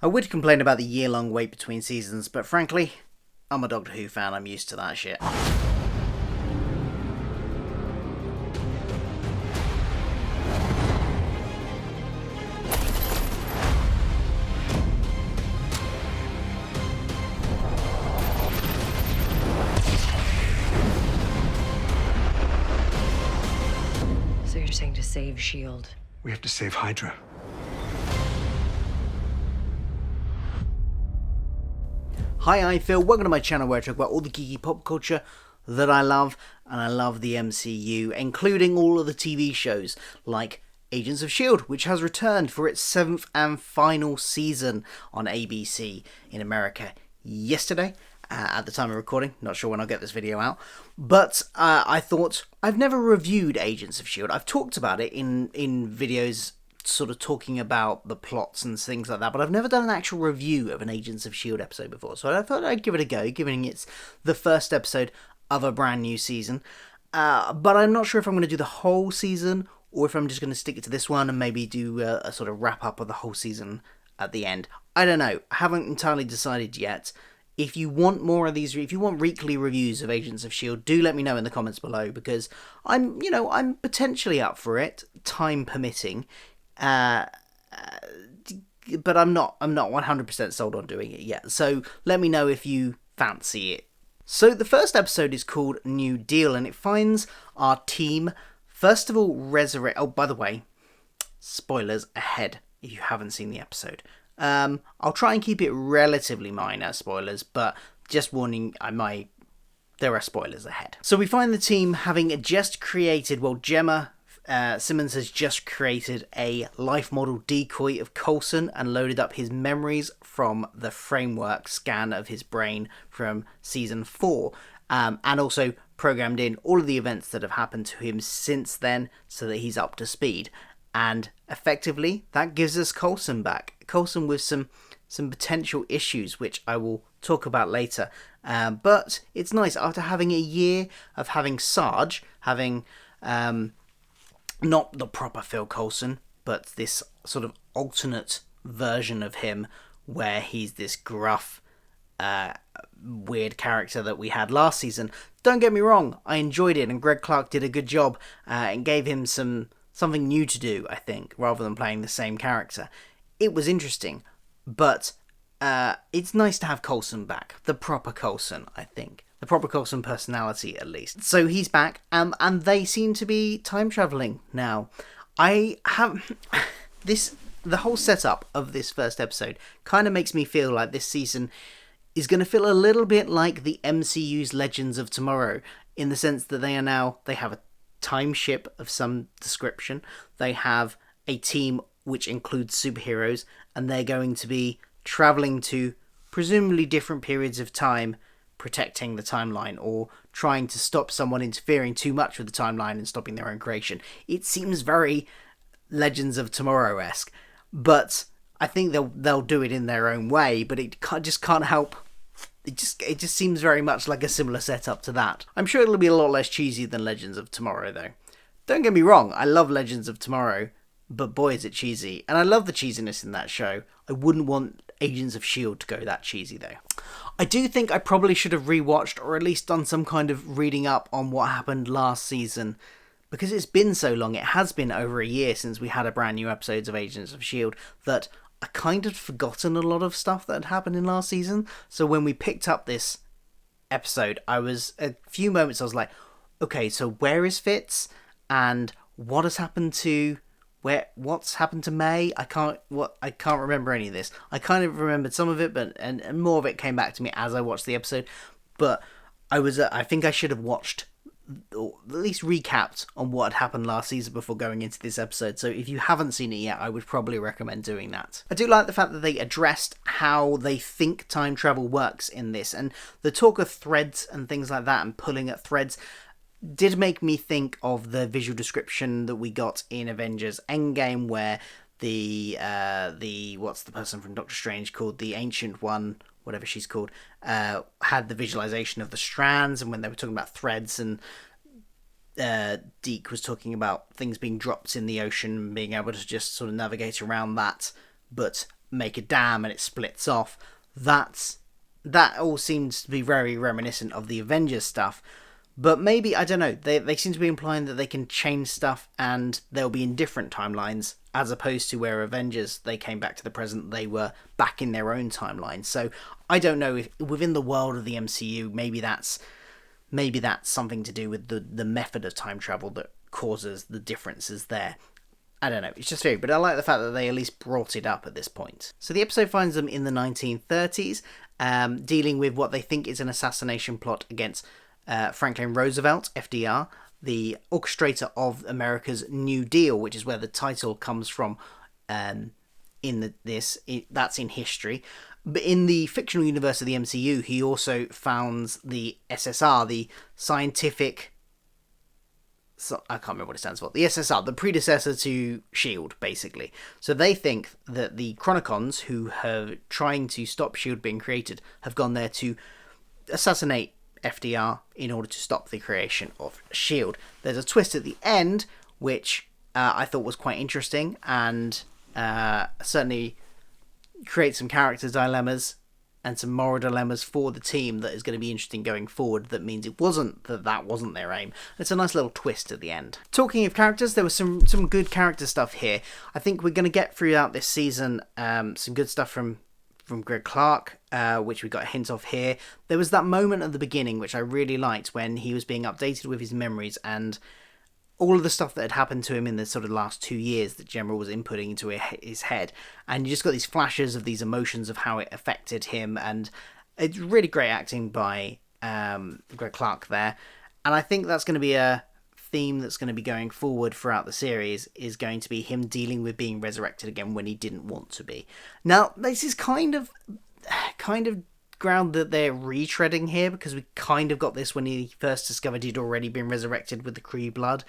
I would complain about the year-long wait between seasons, but frankly, I'm a Doctor Who fan, I'm used to that shit. So you're saying to save S.H.I.E.L.D. We have to save Hydra. Hi, I'm Phil. Welcome to my channel where I talk about all the geeky pop culture that I love, and I love the MCU, including all of the TV shows like Agents of S.H.I.E.L.D, which has returned for its 7th and final season on ABC in America yesterday. At the time of recording, not sure when I'll get this video out, but I thought, I've never reviewed Agents of S.H.I.E.L.D. I've talked about it in videos sort of talking about the plots and things like that, but I've never done an actual review of an Agents of S.H.I.E.L.D. episode before, so I thought I'd give it a go, given it's the first episode of a brand new season. But I'm not sure if I'm going to do the whole season, or if I'm just going to stick it to this one and maybe do a sort of wrap up of the whole season at the end. I don't know. I haven't entirely decided yet. If you want more of these, if you want weekly reviews of Agents of S.H.I.E.L.D., do let me know in the comments below, because I'm potentially up for it, time permitting. But I'm not 100% sold on doing it yet. So let me know if you fancy it. So the first episode is called New Deal, and it finds our team first of all resurrect. Oh, by the way, spoilers ahead if you haven't seen the episode. I'll try and keep it relatively minor spoilers, but just warning, there are spoilers ahead. So we find the team having just created, Gemma Simmons has just created a life model decoy of Coulson and loaded up his memories from the framework scan of his brain from season 4, and also programmed in all of the events that have happened to him since then so that he's up to speed. And effectively, that gives us Coulson back. Coulson with some potential issues, which I will talk about later. But it's nice, after having a year of having Sarge, having not the proper Phil Coulson, but this sort of alternate version of him, where he's this gruff, weird character that we had last season. Don't get me wrong, I enjoyed it, and Greg Clark did a good job and gave him something new to do, I think, rather than playing the same character. It was interesting, but it's nice to have Coulson back. The proper Coulson, I think. The proper Coulson personality, at least. So he's back, and they seem to be time travelling now. I have... the whole setup of this first episode kind of makes me feel like this season is going to feel a little bit like the MCU's Legends of Tomorrow, in the sense that they have a time ship of some description. They have a team which includes superheroes, and they're going to be travelling to presumably different periods of time, protecting the timeline, or trying to stop someone interfering too much with the timeline and stopping their own creation. It seems very Legends of Tomorrow-esque, but I think they'll do it in their own way, but it just can't help. It just seems very much like a similar setup to that. I'm sure it'll be a lot less cheesy than Legends of Tomorrow, though. Don't get me wrong, I love Legends of Tomorrow, but boy is it cheesy. And I love the cheesiness in that show. I wouldn't want Agents of S.H.I.E.L.D. to go that cheesy, though. I do think I probably should have rewatched, or at least done some kind of reading up on what happened last season, because it's been so long. It has been over a year since we had a brand new episodes of Agents of S.H.I.E.L.D. that I kind of forgotten a lot of stuff that had happened in last season. So when we picked up this episode, a few moments I was like, okay, so where is Fitz? And what's happened to May? I can't remember any of this. I kind of remembered some of it, but and more of it came back to me as I watched the episode. But I think I should have watched, or at least recapped on what had happened last season before going into this episode. So if you haven't seen it yet, I would probably recommend doing that. I do like the fact that they addressed how they think time travel works in this, and the talk of threads and things like that, and pulling at threads, did make me think of the visual description that we got in Avengers Endgame, where the what's the person from Doctor Strange called, the Ancient One, whatever she's called, had the visualization of the strands, and when they were talking about threads, and Deke was talking about things being dropped in the ocean, being able to just sort of navigate around that, but make a dam and it splits off. That all seems to be very reminiscent of the Avengers stuff. But maybe, I don't know, they seem to be implying that they can change stuff and they'll be in different timelines, as opposed to where Avengers, they came back to the present, they were back in their own timeline. So I don't know if within the world of the MCU, maybe that's something to do with the method of time travel that causes the differences there. I don't know, it's just weird, but I like the fact that they at least brought it up at this point. So the episode finds them in the 1930s, dealing with what they think is an assassination plot against Franklin Roosevelt, FDR, the orchestrator of America's New Deal, which is where the title comes from. That's in history. But in the fictional universe of the MCU, he also founds the SSR, the scientific... I can't remember what it stands for. The SSR, the predecessor to S.H.I.E.L.D, basically. So they think that the Chronicons, who are trying to stop S.H.I.E.L.D being created, have gone there to assassinate FDR in order to stop the creation of S.H.I.E.L.D. There's a twist at the end, which I thought was quite interesting, and certainly creates some character dilemmas and some moral dilemmas for the team that is going to be interesting going forward. That means that wasn't their aim. It's a nice little twist at the end. Talking of characters, there was some good character stuff here. I think we're going to get throughout this season some good stuff from Greg Clark, which we got a hint of here. There was that moment at the beginning which I really liked when he was being updated with his memories and all of the stuff that had happened to him in the sort of last 2 years that General was inputting into his head, and you just got these flashes of these emotions of how it affected him, and it's really great acting by Greg Clark there. And I think that's going to be a theme that's going to be going forward throughout the series, is going to be him dealing with being resurrected again when he didn't want to be. Now, this is kind of ground that they're retreading here, because we kind of got this when he first discovered he'd already been resurrected with the Kree blood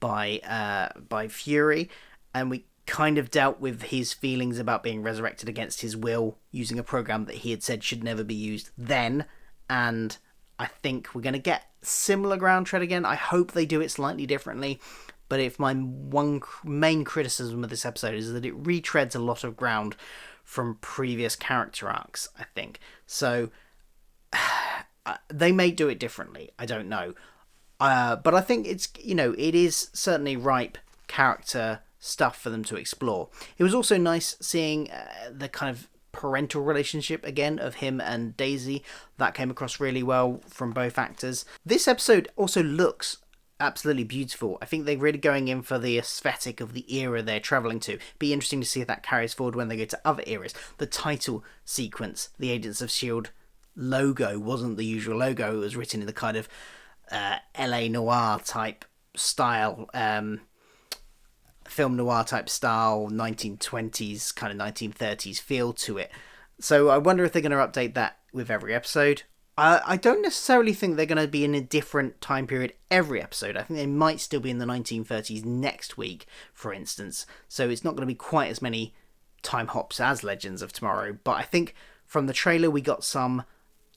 by Fury, and we kind of dealt with his feelings about being resurrected against his will using a program that he had said should never be used then, and I think we're going to get similar ground tread again. I hope they do it slightly differently, but if my one main criticism of this episode is that it retreads a lot of ground from previous character arcs, I think. So they may do it differently. I don't know. But I think it is certainly ripe character stuff for them to explore. It was also nice seeing the kind of parental relationship again of him and Daisy. That came across really well from both actors. This episode also looks absolutely beautiful. I think they're really going in for the aesthetic of the era they're travelling to. Be interesting to see if that carries forward when they go to other eras. The title sequence, the Agents of S.H.I.E.L.D logo, wasn't the usual logo. It was written in the kind of LA noir type style, film noir type style, 1920s, kind of 1930s feel to it. So I wonder if they're going to update that with every episode. I don't necessarily think they're going to be in a different time period every episode. I think they might still be in the 1930s next week, for instance. So it's not going to be quite as many time hops as Legends of Tomorrow. But I think from the trailer we got some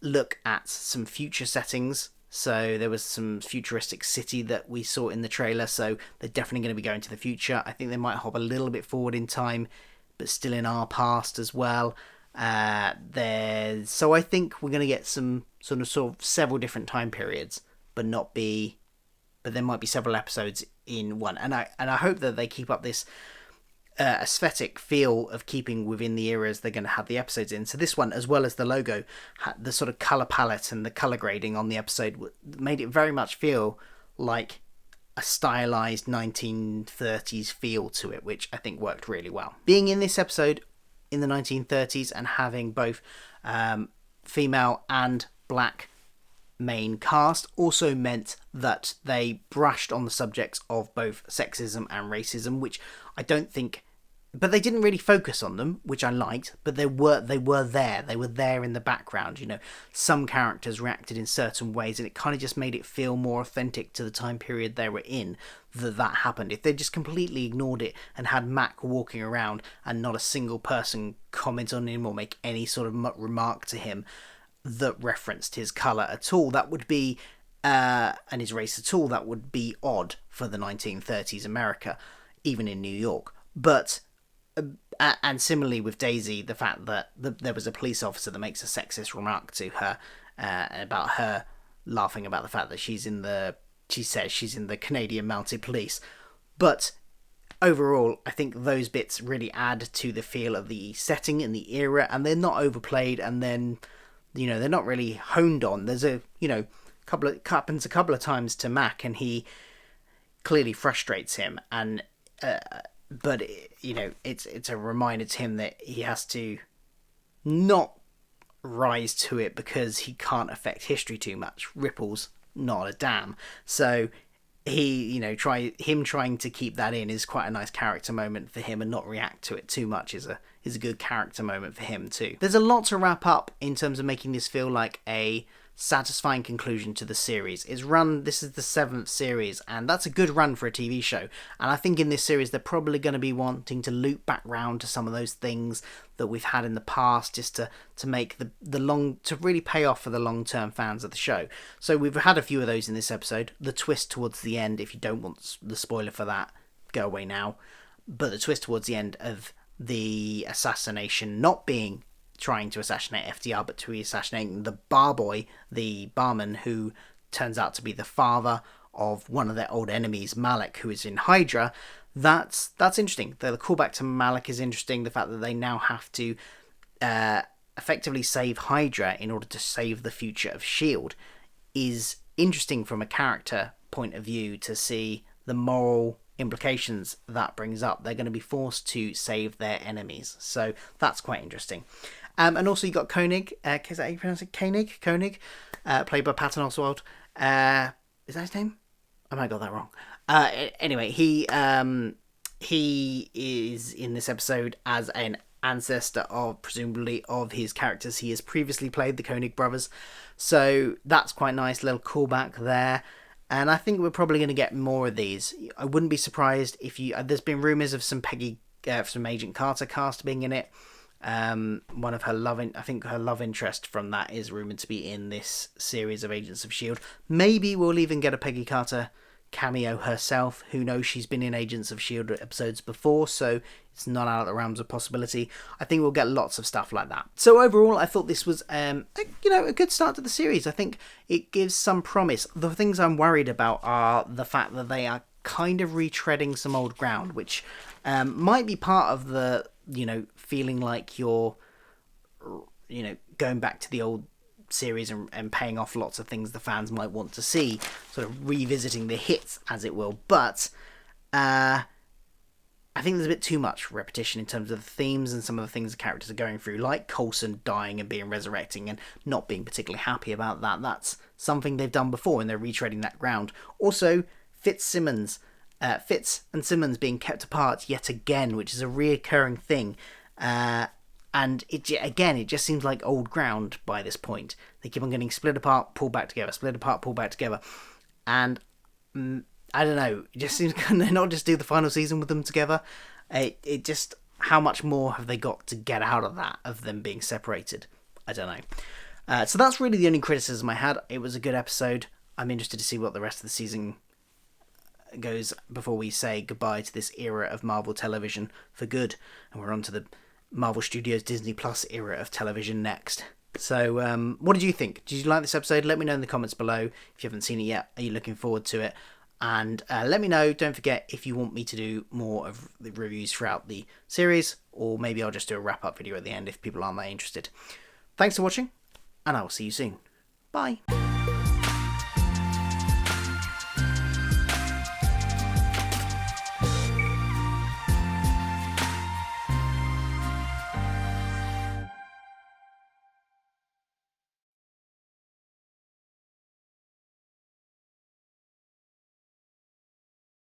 look at some future settings. So there was some futuristic city that we saw in the trailer. So they're definitely going to be going to the future. I think they might hop a little bit forward in time, but still in our past as well. So I think we're going to get some sort of several different time periods, but there might be several episodes in one. And I hope that they keep up this aesthetic feel of keeping within the eras they're going to have the episodes in. So this one, as well as the logo, the sort of color palette and the color grading on the episode made it very much feel like a stylized 1930s feel to it, which I think worked really well. Being in this episode in the 1930s and having both female and black main cast also meant that they brushed on the subjects of both sexism and racism, which I don't think, but they didn't really focus on them, which I liked, but they were there in the background. Some characters reacted in certain ways, and it kind of just made it feel more authentic to the time period they were in that happened. If they just completely ignored it and had Mac walking around and not a single person comment on him or make any sort of remark to him that referenced his colour at all, that would be and his race at all, that would be odd for the 1930s America, even in New York. But And similarly with Daisy, the fact that there was a police officer that makes a sexist remark to her about her laughing about the fact that she says she's in the Canadian Mounted Police. But overall, I think those bits really add to the feel of the setting and the era, and they're not overplayed, and then, they're not really honed on. There's happens a couple of times to Mac, and he clearly frustrates him, and but it's a reminder to him that he has to not rise to it because he can't affect history too much. Ripples, not a damn. So he, trying to keep that in is quite a nice character moment for him, and not react to it too much is a good character moment for him too. There's a lot to wrap up in terms of making this feel like a satisfying conclusion to the series. This is the 7th series, and that's a good run for a TV show. And I think in this series they're probably going to be wanting to loop back round to some of those things that we've had in the past, just to make to really pay off for the long-term fans of the show. So we've had a few of those in this episode. The twist towards the end, if you don't want the spoiler for that, go away now. But the twist towards the end of the assassination not being trying to assassinate FDR, but to be assassinating the bar boy, the barman, who turns out to be the father of one of their old enemies, Malik, who is in Hydra. That's interesting. The callback to Malik is interesting. The fact that they now have to effectively save Hydra in order to save the future of S.H.I.E.L.D. is interesting from a character point of view, to see the moral implications that brings up. They're going to be forced to save their enemies, so that's quite interesting. And also you got Koenig, is that how you pronounce it? Koenig, played by Patton Oswalt. Is that his name? I might have got that wrong. Anyway, he is in this episode as an ancestor presumably of his characters he has previously played, the Koenig brothers. So that's quite nice, little callback there. And I think we're probably going to get more of these. I wouldn't be surprised if there's been rumours of some Agent Carter cast being in it. One of her her love interest from that is rumoured to be in this series of Agents of S.H.I.E.L.D. Maybe we'll even get a Peggy Carter cameo herself. Who knows? She's been in Agents of S.H.I.E.L.D. episodes before, so it's not out of the realms of possibility. I think we'll get lots of stuff like that. So overall, I thought this was a good start to the series. I think it gives some promise. The things I'm worried about are the fact that they are kind of retreading some old ground, which might be part of the feeling like you're going back to the old series and paying off lots of things the fans might want to see, sort of revisiting the hits, as it will. But I think there's a bit too much repetition in terms of the themes and some of the things the characters are going through, like Coulson dying and being resurrecting and not being particularly happy about that. That's something they've done before, and they're retreading that ground. Also, Fitz and Simmons being kept apart yet again, which is a reoccurring thing. And it just seems like old ground by this point. They keep on getting split apart, pulled back together, split apart, pulled back together. And I don't know, it just seems, can they not just do the final season with them together? It just, how much more have they got to get out of that, of them being separated? I don't know. So that's really the only criticism I had. It was a good episode. I'm interested to see what the rest of the season goes before we say goodbye to this era of Marvel television for good, and we're on to the Marvel Studios Disney Plus era of television next. So what did you think? Did you like this episode? Let me know in the comments below. If you haven't seen it yet, are you looking forward to it? And let me know, don't forget, if you want me to do more of the reviews throughout the series, or maybe I'll just do a wrap-up video at the end if people aren't that interested. Thanks for watching, and I will see you soon. Bye.